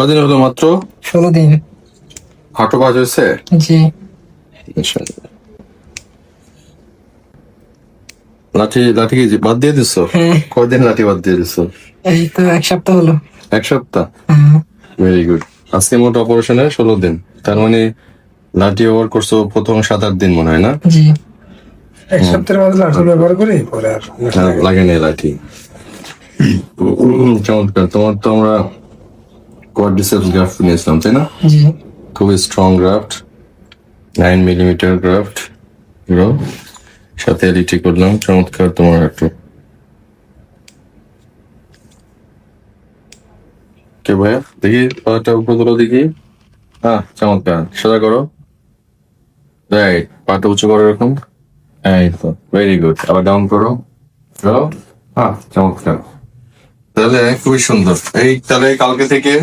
কদিন হলো মাত্র? 16 দিন। হাঁটু কাজ হয়েছে? জি। লাঠি লাঠি কি বাদ দিয়ে দিছো? হ্যাঁ। কয়দিন লাঠি বাদ দিয়ে দিছো? এই তো 1 সপ্তাহ হলো। 1 সপ্তাহ? হ্যাঁ। Very good. আজকে মোট অপারেশনে 16 দিন, তার মানে লাঠি ব্যবহার করছো প্রথম 7-8 দিন মনে হয় না? জি। 1 সপ্তাহের মধ্যে লাঠি ব্যবহার করি, পরে আর লাগে না লাঠি। চমৎকার। তোমার তো আমরা কোয়াড্রিসেপস গ্রাফট নিয়েছিলাম, তাই না? জি। খুবই স্ট্রং গ্রাফট, 9 মিলিমিটার গ্রাফট, সাথে এডিটি করলাম। চমৎকার তোমার একটু কে ভাইয়া, দেখি পাটা উপর তোলো দেখি। হ্যাঁ, চমৎকার। সোজা করো, রাইট। পাটা উঁচু করো এরকম, এই তো, ভেরি গুড। আবার ডাউন করো, হ্যাঁ, চমৎকার। তাহলে খুবই সুন্দর। তাহলে কালকে থেকে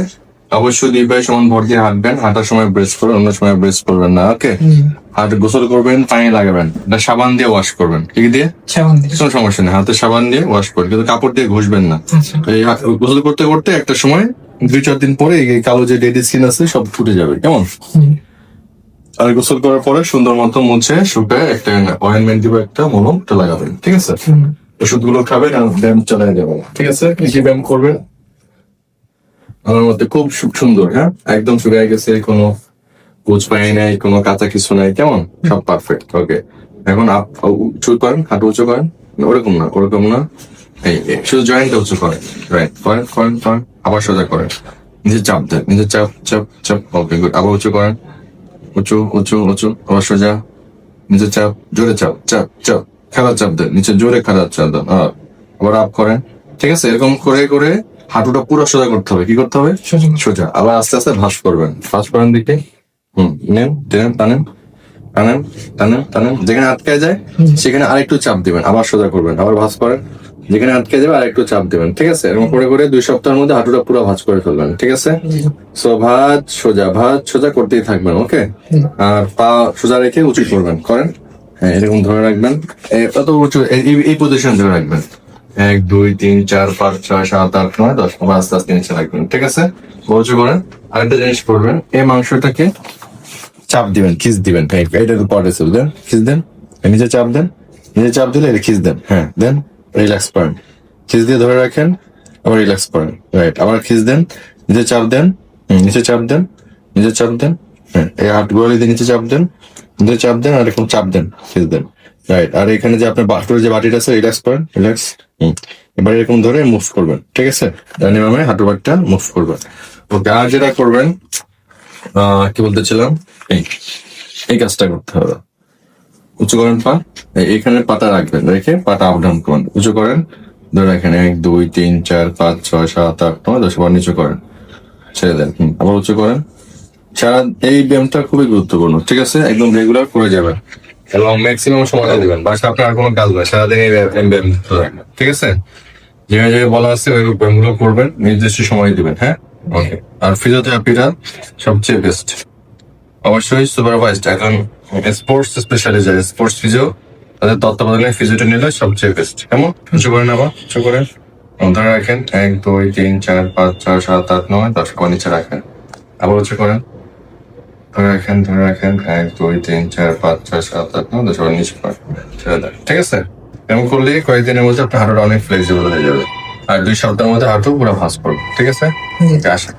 অবশ্যই 2 পায়ে সমান ভর দিয়ে হাঁটবেন। হাঁটার সময় ব্রেস করবেন, অন্য সময় ব্রেস করবেন না। ওকে? হাতে গোসল করবেন, পানি লাগাবেন, এটা সাবান দিয়ে ওয়াশ করবেন। কি দিয়ে? সাবান দিয়ে। কোনো সমস্যা নেই, হাতে সাবান দিয়ে ওয়াশ করবেন, কিন্তু কাপড় দিয়ে ঘষবেন না। আচ্ছা। এই গোসল করতে করতে একটা সময় 2-4 দিন পরে এই কালো যে ডেড স্কিন আছে সব ফুটে যাবে, কেমন? আর গোসল করার পরে সুন্দর মতো মুছে শুকায় একটা অয়েনমেন্ট দিব, একটা মলমটা লাগাবেন, ঠিক আছে? ওষুধগুলো খাবেন আর ব্যায়াম চালিয়ে যাবেন, ঠিক আছে? কি কি ব্যায়াম করবেন আমার মধ্যে খুব সুন্দর। হ্যাঁ, একদম শুকিয়ে গেছে, কোনো কোচ পাই নাই, কোনো কাঁচা কিছু নাই, কেমন? সব পারফেক্ট। ওকে, এখন উঁচু করেন, হাঁটু উঁচু করেন। ওরকম না, ওরকম না, এই শুধু জয়েন্টটা উঁচু করেন। রাইট, করেন করেন করেন, আবার সোজা করেন, নিজে চাপ দেন, নিজে চাপ চাপ চাপ। ওকে, গুড। আবার উঁচু করেন, উঁচু উঁচু উঁচু, আবার সোজা, নিচে চাপ, জোরে চাপ চাপ চাপ, খেলার চাপ দেন, নিচে জোরে খেলার চাপ দেন। আবার আপ করেন, ঠিক আছে? এরকম করে করে হাঁটুটা পুরো সোজা করতে হবে। কি করতে হবে? সোজা। আবার আস্তে আস্তে ভাঁজ করবেন, ভাঁজ করেন দিকে। নেন, টেনেন, টানেন, টানেন, টানেন, টানেন। যেখানে আটকায় যায় সেখানে আরেকটু চাপ দিবেন, আবার সোজা করবেন, আবার ভাঁজ করেন। যেখানে আটকে যাবে আরেকটু চাপ দিবেন, ঠিক আছে? এরকম করে করে 2 সপ্তাহের মধ্যে হাঁটুটা পুরো ভাঁজ করে ফেলবেন, ঠিক আছে? সো ভাঁজ সোজা করতেই থাকবেন। ওকে, আর পা সোজা রেখে উঁচু করবেন, করেন। হ্যাঁ, এরকম ধরে রাখবেন, এত উঁচু, এই পজিশন ধরে রাখবেন। 1 2 3 4 5 6 7 8 9 10। আবার আস্তে আস্তে নিচে রাখবেন, ঠিক আছে? উঁচু করেন। আরেকটা জিনিস করবেন, এই মাংসটাকে চাপ দিবেন, খিস দিবেন। এটা তো পরে দেন, খিস দেন, নিচে চাপ দেন, নিচে চাপ দিলে এটা খিস দেন। হ্যাঁ, দেন, রিল্যাক্স করেন, খিস দিয়ে ধরে রাখেন, আবার রিল্যাক্স করেন। রাইট, আবার খিস দেন, নিচে চাপ দেন, নিচে চাপ দেন, নিচে চাপ দেন। হ্যাঁ, এই হাত গোড়ালি দিয়ে নিচে চাপ দেন, নিচে চাপ দেন, আর এরকম চাপ দেন, খিস দেন। রাইট, আর এখানে যে আপনার হাঁটুর যে বাটিটা আছে রিল্যাক্স করেন, রিল্যাক্স। এবার এরকম ধরে মুভ করবেন, ঠিক আছে? ডানে বামে হাঁটু বাটটা মুভ করবেন। ওকে, আর যেটা করবেন, কি বলতেছিলাম, এই কাজটা করতে হবে। উঁচু করেন পা, এইখানে পাটা রাখবেন, রেখে পাটা আপ ডাউন করেন, উঁচু করেন, ধরে রাখেন। 1 2 3 4 5 6 7 8 9 10। আবার নিচু করেন, ছেড়ে দেন, আবার উঁচু করেন। এই ব্যায়ামটা খুবই গুরুত্বপূর্ণ, ঠিক আছে? একদম রেগুলার করে যাবেন এবং ম্যাক্সিমাম সময় দিবেন। বাসা আপনার আর কোনো কাজ নয়, সারাদিন এই ব্যায়াম রাখবেন, ঠিক আছে? যেভাবে যেভাবে বলা আছে ওই ব্যায়ামগুলো করবেন, নির্দিষ্ট সময় দিবেন। হ্যাঁ, ওকে। আর ফিজিওথেরাপিটা সবচেয়ে বেস্ট, অবশ্যই সুপারভাইজড। এখন স্পোর্টস স্পেশালিস্ট, স্পোর্টস ফিজিও, তাদের তত্ত্বাবধানে ফিজিওটা নিলে সবচেয়ে বেস্ট। কেমন? উঁচু করেন, আবার উঁচু করেন, ধরে রাখেন। 1 2 3 4 5 6 7 8 9 10। আবার নিচে রাখেন, আবার উঁচু করেন, ধরে রাখেন, ধরে রাখেন। 1 2 3 4 5 6 7 8 9 10। আবার নিচে করেন, ছেড়ে দেন, ঠিক আছে? এমন করলে কয়েকদিনের মধ্যে আপনার হাঁটুটা অনেক ফ্লেক্সিবল হয়ে যাবে, আর 2 সপ্তাহের মধ্যে হাঁটু পুরো ভাঁজ করবে, ঠিক আছে? আশা